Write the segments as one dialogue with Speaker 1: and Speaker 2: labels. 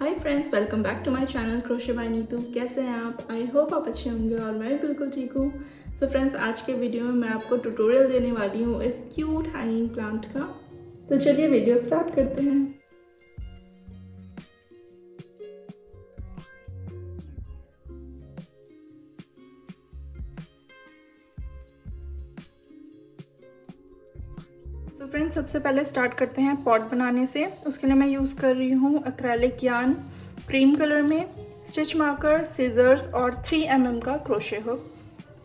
Speaker 1: Hi friends, welcome back to my channel crochet by Neetu. कैसे हैं आप? आई होप आप अच्छे होंगे और मैं भी बिल्कुल ठीक हूँ। सो फ्रेंड्स, आज के वीडियो में मैं आपको ट्यूटोरियल देने वाली हूँ इस क्यूट हैंगिंग प्लांट का। तो चलिए वीडियो स्टार्ट करते हैं। तो फ्रेंड्स, सबसे पहले स्टार्ट करते हैं पॉट बनाने से। उसके लिए मैं यूज़ कर रही हूँ एक्रेलिक यार्न क्रीम कलर में, स्टिच मार्कर, सीजर्स और 3 mm का क्रोशे हुक।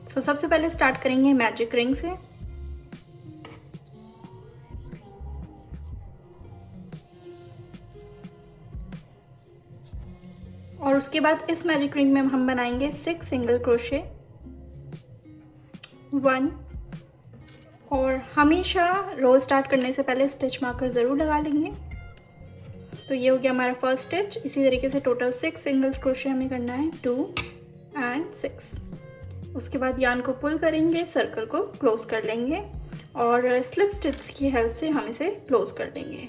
Speaker 1: सो सबसे पहले स्टार्ट करेंगे मैजिक रिंग से। और उसके बाद इस मैजिक रिंग में हम बनाएंगे 6 सिंगल क्रोशे, 1। और हमेशा रोज स्टार्ट करने से पहले स्टिच मार्कर ज़रूर लगा लेंगे। तो ये हो गया हमारा फर्स्ट स्टिच। इसी तरीके से टोटल 6 सिंगल क्रोशे हमें करना है, 2 और 6। उसके बाद यार्न को पुल करेंगे, सर्कल को क्लोज कर लेंगे और स्लिप स्टिच की हेल्प से हम इसे क्लोज कर देंगे।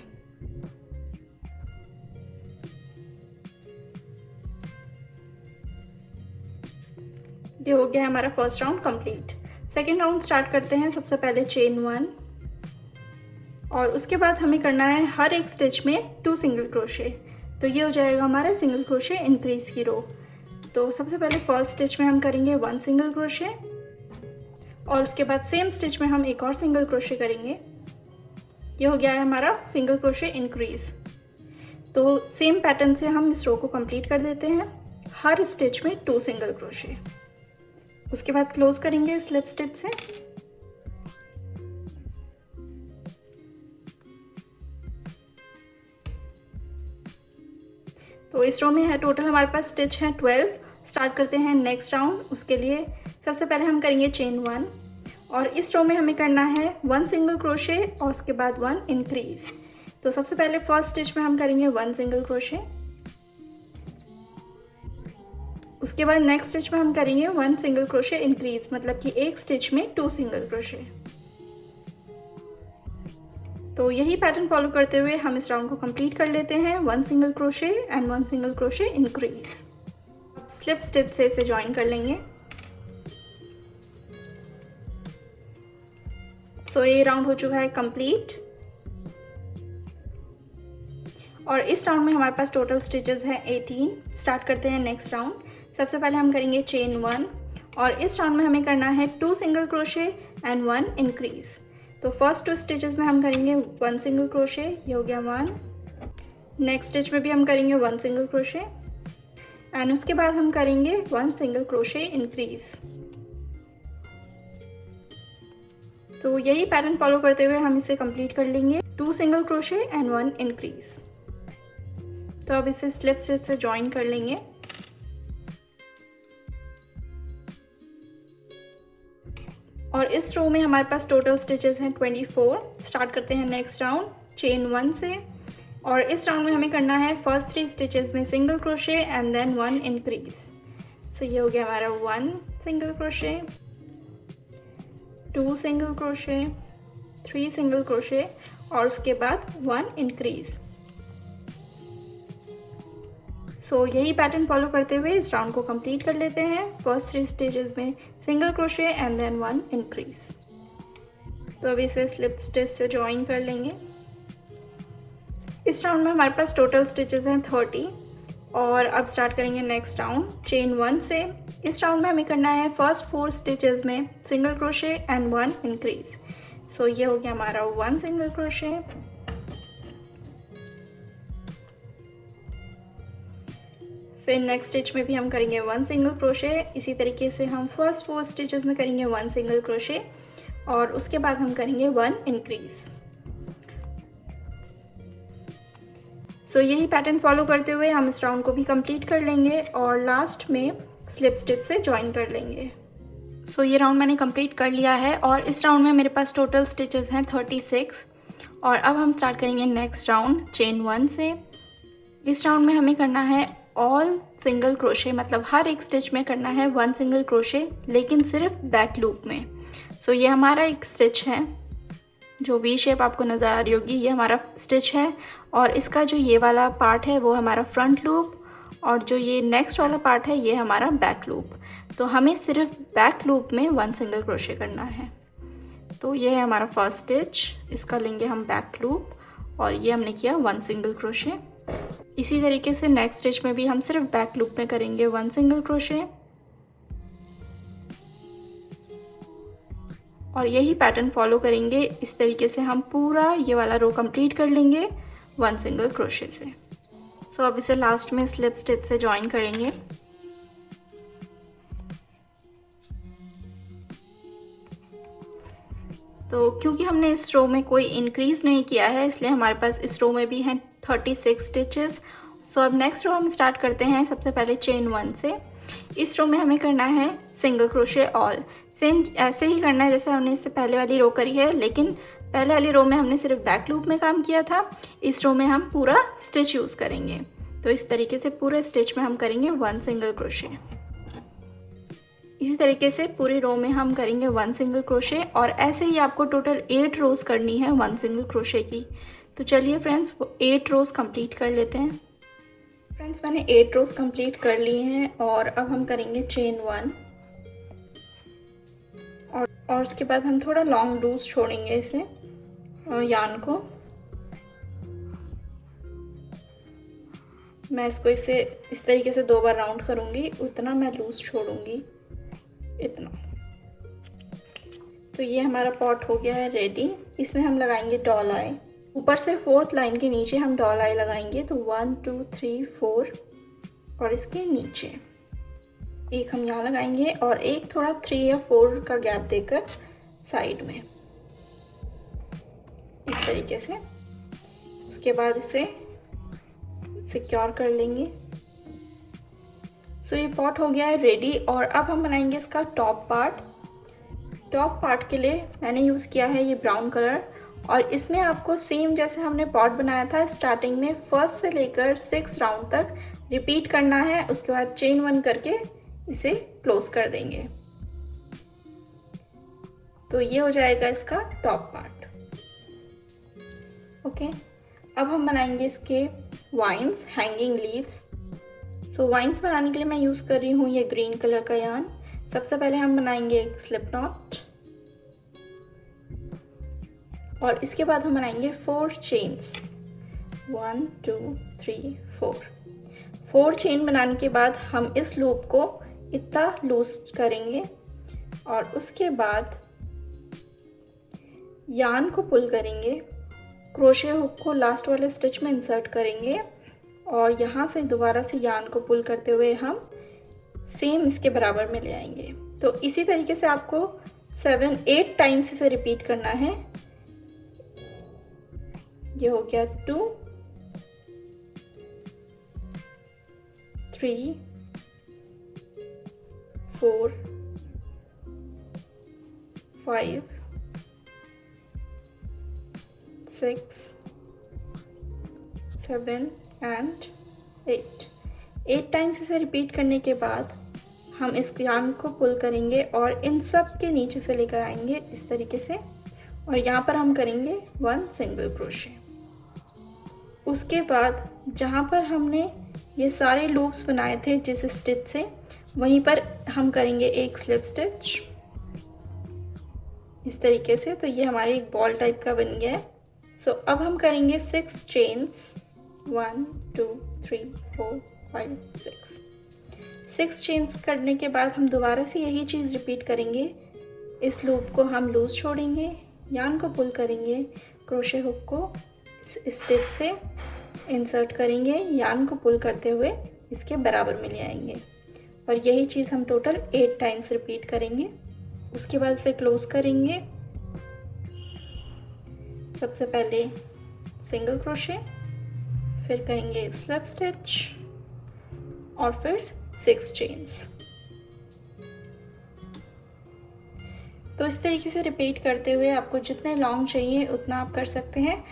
Speaker 1: ये हो गया हमारा first round complete. Second round start करते हैं। सबसे पहले चेन 1 और उसके बाद हमें करना है हर एक स्टिच में 2 सिंगल क्रोशे। तो ये हो जाएगा हमारा सिंगल क्रोशे इंक्रीज की रो। तो सबसे पहले फर्स्ट स्टिच में हम करेंगे 1 सिंगल क्रोशे और उसके बाद सेम स्टिच में हम एक और सिंगल क्रोशे करेंगे। ये हो गया है हमारा सिंगल क्रोशे इंक्रीज। तो सेम पैटर्न से हम इस रो को कंप्लीट कर देते हैं, हर स्टिच में 2 सिंगल क्रोशे। उसके बाद क्लोज करेंगे स्लिप स्टिच से। तो इस रो में है टोटल हमारे पास स्टिच है 12। स्टार्ट करते हैं नेक्स्ट राउंड। उसके लिए सबसे पहले हम करेंगे चेन 1 और इस रो में हमें करना है 1 सिंगल क्रोशे और उसके बाद 1 इंक्रीज। तो सबसे पहले फर्स्ट स्टिच में हम करेंगे 1 सिंगल क्रोशे, उसके बाद नेक्स्ट स्टिच में हम करेंगे 1 सिंगल क्रोशे इंक्रीज, मतलब कि एक स्टिच में 2 सिंगल क्रोशे। तो यही पैटर्न फॉलो करते हुए हम इस राउंड को कंप्लीट कर लेते हैं, 1 single crochet and 1 single crochet increase. Slip stitch से इसे ज्वाइन कर लेंगे। सो ये राउंड हो चुका है कंप्लीट और इस राउंड में हमारे पास टोटल स्टिचेस हैं 18। स्टार्ट करते हैं नेक्स्ट राउंड। सबसे पहले हम करेंगे चेन 1 और इस राउंड में हमें करना है 2 सिंगल क्रोशे एंड 1 इंक्रीज। तो फर्स्ट 2 स्टिचेस में हम करेंगे 1 सिंगल क्रोशे, ये हो गया 1। नेक्स्ट स्टिच में भी हम करेंगे 1 सिंगल क्रोशे एंड उसके बाद हम करेंगे 1 सिंगल क्रोशे इंक्रीज। तो यही पैटर्न फॉलो करते हुए हम इसे कंप्लीट कर लेंगे, 2 सिंगल क्रोशे एंड 1 इंक्रीज। तो अब इसे स्लिप स्टिच से ज्वाइन कर लेंगे। और इस रो में हमारे पास टोटल स्टिचेस हैं 24। स्टार्ट करते हैं नेक्स्ट राउंड चेन 1 से और इस राउंड में हमें करना है फर्स्ट 3 स्टिचेस में single crochet and then 1 increase. So ये हो गया हमारा 1 single crochet, 2 single crochet, 3 single crochet और उसके बाद 1 इंक्रीज। सो यही पैटर्न फॉलो करते हुए इस राउंड को कंप्लीट कर लेते हैं, फर्स्ट 3 स्टिचेस में single crochet and then 1 increase. तो अब इसे स्लिप स्टिच से ज्वाइन कर लेंगे। इस राउंड में हमारे पास टोटल स्टिचेस हैं 30 और अब स्टार्ट करेंगे नेक्स्ट राउंड चेन 1 से। इस राउंड में हमें करना है फर्स्ट 4 स्टिचेस में single crochet and 1 increase. So ये हो गया हमारा 1 सिंगल क्रोशे, फिर नेक्स्ट स्टिच में भी हम करेंगे 1 सिंगल क्रोशे। इसी तरीके से हम फर्स्ट 4 स्टिचेस में करेंगे 1 सिंगल क्रोशे और उसके बाद हम करेंगे 1 इंक्रीज। सो यही पैटर्न फॉलो करते हुए हम इस राउंड को भी कंप्लीट कर लेंगे और लास्ट में स्लिप स्टिच से ज्वाइन कर लेंगे। सो ये राउंड मैंने कंप्लीट कर लिया है और इस राउंड में मेरे पास टोटल स्टिचेस हैं 36 और अब हम स्टार्ट करेंगे नेक्स्ट राउंड चेन 1 से। इस राउंड में हमें करना है ऑल सिंगल क्रोशे, मतलब हर एक स्टिच में करना है 1 सिंगल क्रोशे लेकिन सिर्फ बैक लूप में। सो ये हमारा एक स्टिच है जो वी शेप आपको नज़र आ रही होगी ये हमारा स्टिच है, और इसका जो ये वाला पार्ट है वो हमारा फ्रंट लूप, और जो ये नेक्स्ट वाला पार्ट है ये हमारा बैक लूप। तो हमें सिर्फ बैक लूप में 1 सिंगल क्रोशे करना है। तो ये है हमारा फर्स्ट स्टिच, इसका लेंगे हम बैक लूप, और ये हमने किया 1 सिंगल क्रोशे। इसी तरीके से नेक्स्ट स्टिच में भी हम सिर्फ बैक लूप में करेंगे 1 सिंगल क्रोशे, और यही पैटर्न फॉलो करेंगे। इस तरीके से हम पूरा ये वाला रो कंप्लीट कर लेंगे 1 सिंगल क्रोशे से। सो अब इसे लास्ट में स्लिप स्टिच से ज्वाइन करेंगे। तो क्योंकि हमने इस रो में कोई इंक्रीज़ नहीं किया है, इसलिए हमारे पास इस रो में भी हैं 36 स्टिचेस। सो अब नेक्स्ट रो हम स्टार्ट करते हैं सबसे पहले चेन 1 से। इस रो में हमें करना है सिंगल क्रोशे ऑल। सेम ऐसे ही करना है जैसे हमने इससे पहले वाली रो करी है, लेकिन पहले वाली रो में हमने सिर्फ बैक लूप में काम किया था, इस रो में हम पूरा स्टिच यूज़ करेंगे। तो इस तरीके से पूरे स्टिच में हम करेंगे 1 सिंगल क्रोशे। इसी तरीके से पूरी रो में हम करेंगे 1 सिंगल क्रोशे, और ऐसे ही आपको टोटल 8 रोज़ करनी है 1 सिंगल क्रोशे की। तो चलिए फ्रेंड्स, वो 8 रोज़ कंप्लीट कर लेते हैं। फ्रेंड्स, मैंने 8 रोज़ कंप्लीट कर लिए हैं, और अब हम करेंगे चेन 1, और उसके बाद हम थोड़ा लॉन्ग लूज छोड़ेंगे इसे और यार्न को। मैं इसको इस तरीके से 2 बार राउंड करूँगी, उतना मैं लूज छोड़ूंगी, इतना। तो ये हमारा पॉट हो गया है रेडी। इसमें हम लगाएंगे डॉल आई। ऊपर से 4th लाइन के नीचे हम डॉल आई लगाएंगे। तो 1 2 3 4, और इसके नीचे एक हम यहाँ लगाएंगे, और एक थोड़ा 3 या 4 का गैप देकर साइड में, इस तरीके से। उसके बाद इसे सिक्योर कर लेंगे। सो ये पॉट हो गया है रेडी, और अब हम बनाएंगे इसका टॉप पार्ट। टॉप पार्ट के लिए मैंने यूज़ किया है ये ब्राउन कलर, और इसमें आपको सेम जैसे हमने पॉट बनाया था स्टार्टिंग में 1 से लेकर 6 राउंड तक रिपीट करना है। उसके बाद चेन 1 करके इसे क्लोज कर देंगे। तो ये हो जाएगा इसका टॉप पार्ट। ओके, अब हम बनाएंगे इसके वाइन्स, हैंगिंग लीव्स। सो वाइन्स बनाने के लिए मैं यूज़ कर रही हूँ ये ग्रीन कलर का यार्न। सबसे पहले हम बनाएंगे एक स्लिप नॉट, और इसके बाद हम बनाएंगे 4 चेन्स। 1 2 3 4 चेन बनाने के बाद हम इस लूप को इतना लूज करेंगे, और उसके बाद यार्न को पुल करेंगे, क्रोशे हुक को लास्ट वाले स्टिच में इंसर्ट करेंगे, और यहाँ से दोबारा से यार्न को पुल करते हुए हम सेम इसके बराबर में ले आएंगे। तो इसी तरीके से आपको 7-8 टाइम्स इसे रिपीट करना है। ये हो गया 2 3 4 5 6 7 एंड 8 टाइम्स इसे रिपीट करने के बाद हम इस यार्न को पुल करेंगे और इन सब के नीचे से लेकर आएंगे इस तरीके से, और यहाँ पर हम करेंगे 1 सिंगल क्रोशे। उसके बाद जहाँ पर हमने ये सारे लूप्स बनाए थे जिस स्टिच से, वहीं पर हम करेंगे एक स्लिप स्टिच इस तरीके से। तो ये हमारे एक बॉल टाइप का बन गया है। सो अब हम करेंगे 6 चेन्स, 1 2 3 4 5 6 चेन्स करने के बाद हम दोबारा से यही चीज़ रिपीट करेंगे। इस लूप को हम लूज छोड़ेंगे, यार्न को पुल करेंगे, क्रोशे हुक को इस स्टिच से इंसर्ट करेंगे, यार्न को पुल करते हुए इसके बराबर में ले आएंगे, और यही चीज़ हम टोटल 8 टाइम्स रिपीट करेंगे। उसके बाद इसे क्लोज करेंगे। सबसे पहले सिंगल क्रोशे, फिर करेंगे स्लिप स्टिच, और फिर 6 चेन्स। तो इस तरीके से रिपीट करते हुए आपको जितने लॉन्ग चाहिए उतना आप कर सकते हैं।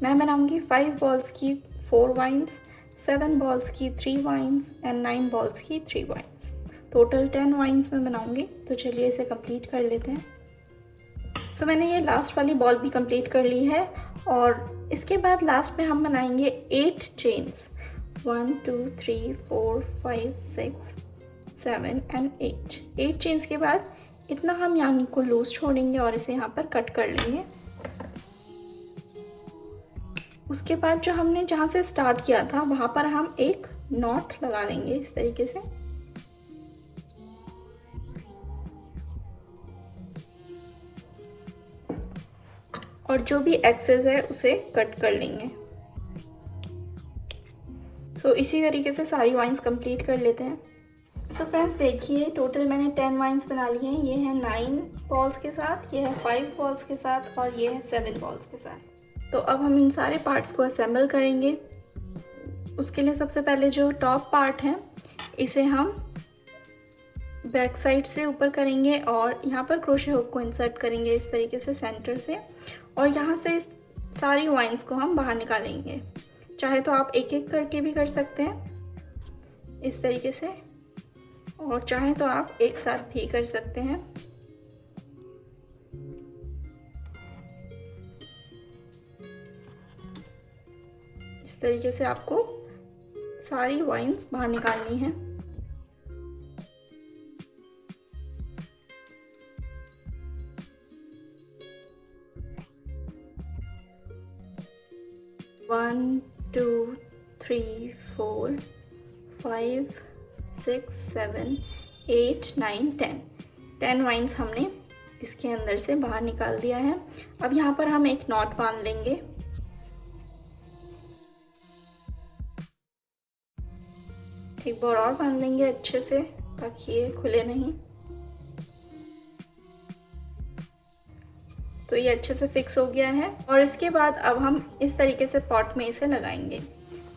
Speaker 1: मैं बनाऊंगी 5 बॉल्स की 4 वाइन्स, 7 बॉल्स की 3 वाइन्स एंड 9 बॉल्स की 3 वाइन्स। टोटल 10 वाइन्स में बनाऊंगी। तो चलिए इसे कंप्लीट कर लेते हैं। सो मैंने ये लास्ट वाली बॉल भी कंप्लीट कर ली है और इसके बाद लास्ट में हम बनाएंगे 8 चेन्स, 1 2 3 4 5 6 7 एंड 8 चेन्स के बाद इतना हम यानी को लूज छोड़ेंगे और इसे यहाँ पर कट कर लेंगे। उसके बाद जो हमने जहाँ से स्टार्ट किया था वहाँ पर हम एक नॉट लगा लेंगे इस तरीके से। और जो भी एक्सेस है उसे कट कर लेंगे। सो इसी तरीके से सारी वाइन्स कंप्लीट कर लेते हैं। सो फ्रेंड्स देखिए, टोटल मैंने 10 वाइन्स बना ली हैं। ये है 9 बॉल्स के साथ, ये है 5 बॉल्स के साथ और ये है 7 बॉल्स के साथ। तो अब हम इन सारे पार्ट्स को असेंबल करेंगे। उसके लिए सबसे पहले जो टॉप पार्ट है इसे हम बैक साइड से ऊपर करेंगे और यहाँ पर क्रोशे हुक को इंसर्ट करेंगे इस तरीके से सेंटर से, और यहाँ से इस सारी वाइन्स को हम बाहर निकालेंगे। चाहे तो आप एक एक करके भी कर सकते हैं इस तरीके से, और चाहे तो आप एक साथ भी कर सकते हैं। इस तरीके से आपको सारी वाइन्स बाहर निकालनी है। वन 2 3 4 5 6 7 8 9 10 वाइन्स हमने इसके अंदर से बाहर निकाल दिया है। अब यहाँ पर हम एक नॉट बांध लेंगे। एक बार और बांध लेंगे अच्छे से ताकि ये खुले नहीं। तो ये अच्छे से फिक्स हो गया है और इसके बाद अब हम इस तरीके से पॉट में इसे लगाएंगे।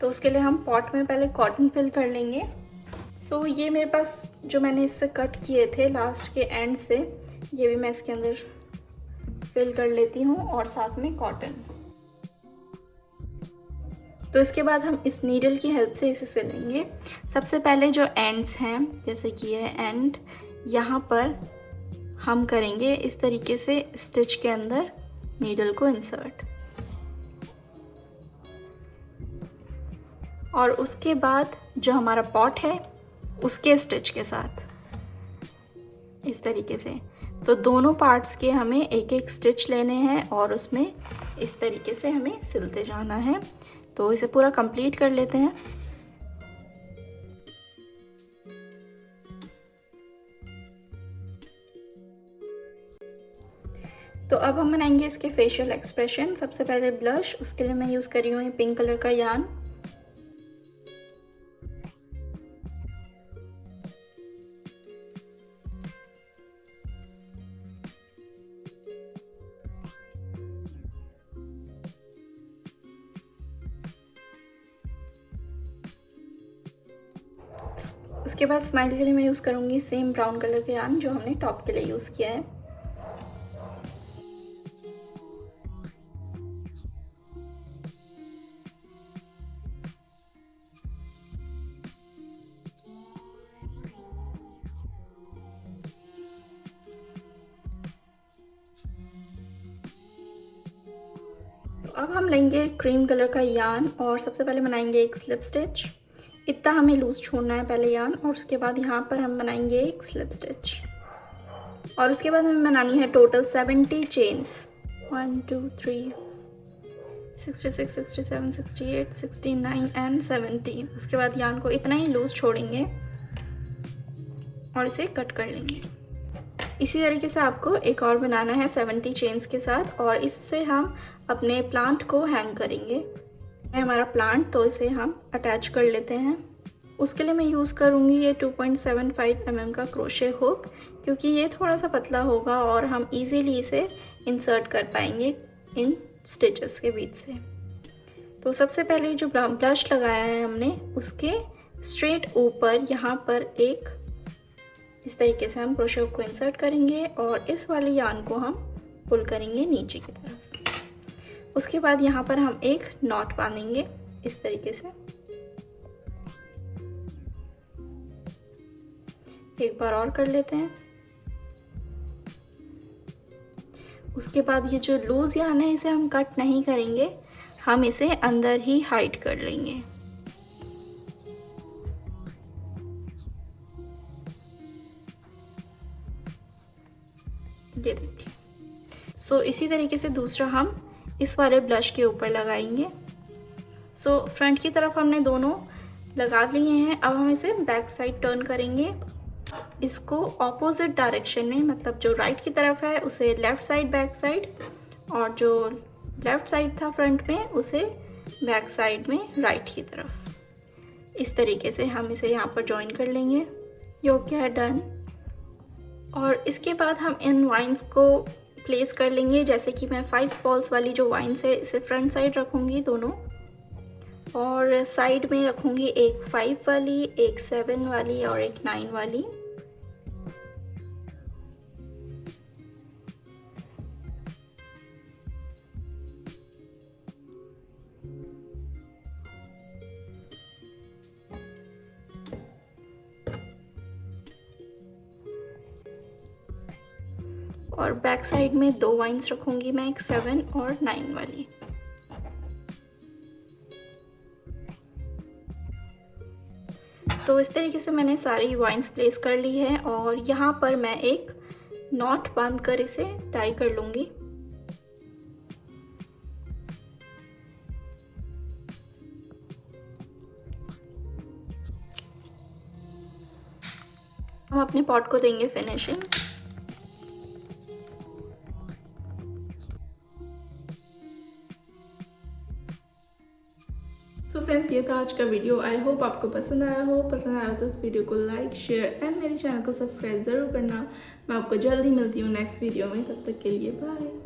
Speaker 1: तो उसके लिए हम पॉट में पहले कॉटन फिल कर लेंगे। सो ये मेरे पास जो मैंने इससे कट किए थे लास्ट के एंड से, ये भी मैं इसके अंदर फिल कर लेती हूँ और साथ में कॉटन। तो इसके बाद हम इस नीडल की हेल्प से इसे सिलेंगे। सबसे पहले जो एंड्स हैं, जैसे कि ये एंड, यहाँ पर हम करेंगे इस तरीके से स्टिच के अंदर नीडल को इंसर्ट, और उसके बाद जो हमारा पॉट है उसके स्टिच के साथ इस तरीके से। तो दोनों पार्ट्स के हमें एक एक स्टिच लेने हैं और उसमें इस तरीके से हमें सिलते जाना है। तो इसे पूरा कंप्लीट कर लेते हैं। तो अब हम बनाएंगे इसके फेशियल एक्सप्रेशन। सबसे पहले ब्लश, उसके लिए मैं यूज़ कर रही हूँ पिंक कलर का यान। उसके बाद स्माइल के लिए मैं यूज़ करूँगी सेम ब्राउन कलर का यान जो हमने टॉप के लिए यूज़ किया है। तो अब हम लेंगे क्रीम कलर का यान और सबसे पहले बनाएंगे एक स्लिप स्टिच। इतना हमें लूज़ छोड़ना है पहले यान, और उसके बाद यहाँ पर हम बनाएंगे एक स्लिप स्टिच, और उसके बाद हमें बनानी है टोटल 70 चेन्स। 1 2 3 66 67 68 69 एंड 70। उसके बाद यान को इतना ही लूज़ छोड़ेंगे और इसे कट कर लेंगे। इसी तरीके से आपको एक और बनाना है 70 चेन्स के साथ, और इससे हम अपने प्लांट को हैंग करेंगे। है हमारा प्लांट, तो इसे हम अटैच कर लेते हैं। उसके लिए मैं यूज़ करूँगी ये 2.75 mm का क्रोशे हुक, क्योंकि ये थोड़ा सा पतला होगा और हम इजीली इसे इंसर्ट कर पाएंगे इन स्टिचेस के बीच से। तो सबसे पहले जो ब्लश लगाया है हमने, उसके स्ट्रेट ऊपर यहाँ पर एक इस तरीके से हम क्रोशे हुक को इंसर्ट करेंगे और इस वाले यान को हम पुल करेंगे नीचे की तरफ। उसके बाद यहाँ पर हम एक नॉट बांधेंगे इस तरीके से। एक बार और कर लेते हैं। उसके बाद ये जो लूज़ यार्न है इसे हम कट नहीं करेंगे, हम इसे अंदर ही हाइड कर लेंगे। ये देखिए। सो इसी तरीके से दूसरा हम इस वाले ब्लश के ऊपर लगाएंगे। सो फ्रंट की तरफ हमने दोनों लगा लिए हैं। अब हम इसे बैक साइड टर्न करेंगे, इसको ऑपोजिट डायरेक्शन में, मतलब जो राइट की तरफ है उसे लेफ़्ट साइड बैक साइड, और जो लेफ़्ट साइड था फ्रंट में उसे बैक साइड में राइट की तरफ। इस तरीके से हम इसे यहाँ पर जॉइन कर लेंगे। ये हो गया है डन। और इसके बाद हम इन वाइन्स को प्लेस कर लेंगे। जैसे कि मैं 5 बॉल्स वाली जो वाइन्स है इसे फ्रंट साइड रखूँगी दोनों, और साइड में रखूँगी एक 5 वाली, एक 7 वाली और एक 9 वाली। और बैक साइड में 2 वाइन्स रखूँगी मैं, एक 7 और 9 वाली। तो इस तरीके से मैंने सारी वाइन्स प्लेस कर ली है, और यहाँ पर मैं एक नॉट बांध कर इसे टाई कर लूँगी। हम अपने पॉट को देंगे फिनिशिंग। सो फ्रेंड्स, ये था आज का वीडियो। आई होप आपको पसंद आया हो। पसंद आया तो इस वीडियो को लाइक, शेयर एंड मेरे चैनल को सब्सक्राइब ज़रूर करना। मैं आपको जल्दी मिलती हूँ नेक्स्ट वीडियो में। तब तक के लिए बाय।